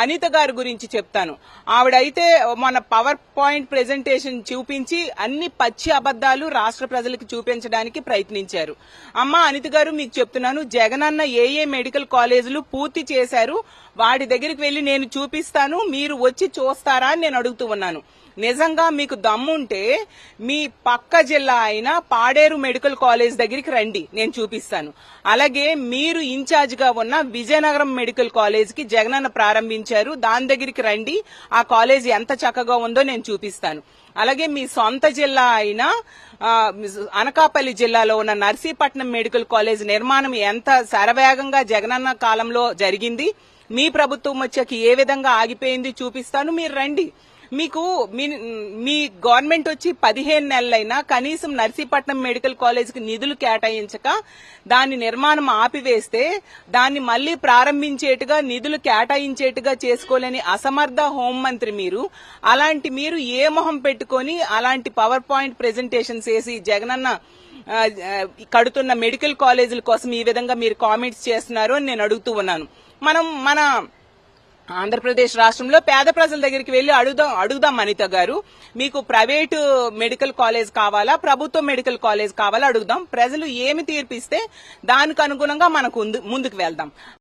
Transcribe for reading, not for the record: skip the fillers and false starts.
అనిత గారి గురించి చెప్తాను. ఆవిడైతే మన పవర్ పాయింట్ ప్రెజెంటేషన్ చూపించి అన్ని పచ్చి అబద్దాలు రాష్ట్ర ప్రజలకు చూపించడానికి ప్రయత్నించారు. అనిత గారు, మీకు చెప్తున్నాను, జగనన్న ఏ మెడికల్ కాలేజీలు పూర్తి చేశారు, వాడి దగ్గరికి వెళ్లి నేను చూపిస్తాను, మీరు వచ్చి చూస్తారా అని నేను అడుగుతూ ఉన్నాను. నిజంగా మీకు దమ్ముంటే మీ పక్క జిల్లా అయిన పాడేరు మెడికల్ కాలేజ్ దగ్గరికి రండి, నేను చూపిస్తాను. అలాగే మీరు ఇన్ఛార్జ్ గా ఉన్న విజయనగరం మెడికల్ కాలేజ్ కి జగనన్న ప్రారంభించారు, దాని దగ్గరికి రండి, ఆ కాలేజ్ ఎంత చక్కగా ఉందో నేను చూపిస్తాను. అలాగే మీ సొంత జిల్లా అయిన అనకాపల్లి జిల్లాలో ఉన్న నర్సీపట్నం మెడికల్ కాలేజ్ నిర్మాణం ఎంత శరవేగంగా జగనన్న కాలంలో జరిగింది, మీ ప్రభుత్వం వచ్చాక ఏ విధంగా ఆగిపోయింది చూపిస్తాను, మీరు రండి. మీకు మీ గవర్నమెంట్ వచ్చి 15 నెలలైనా కనీసం నర్సీపట్నం మెడికల్ కాలేజ్ కి నిధులు కేటాయించక దాని నిర్మాణం ఆపివేస్తే దాన్ని మళ్లీ ప్రారంభించేట్టుగా నిధులు కేటాయించేట్టుగా చేసుకోలేని అసమర్థ హోంమంత్రి మీరు. అలాంటి మీరు ఏ మొహం పెట్టుకుని అలాంటి పవర్ పాయింట్ ప్రెజెంటేషన్స్ వేసి జగనన్న కడుతున్న మెడికల్ కాలేజీల కోసం ఈ విధంగా మీరు కామెంట్స్ చేస్తున్నారు అని నేను అడుగుతూ ఉన్నాను. మన ఆంధ్రప్రదేశ్ రాష్ట్రంలో పేద ప్రజల దగ్గరికి వెళ్లి అడుగుదాం అనిత గారు, మీకు ప్రైవేటు మెడికల్ కాలేజ్ కావాలా, ప్రభుత్వ మెడికల్ కాలేజ్ కావాలా అడుగుదాం. ప్రజలు ఏమి తీర్పిస్తే దానికి అనుగుణంగా మనకు ముందుకు వెళ్దాం.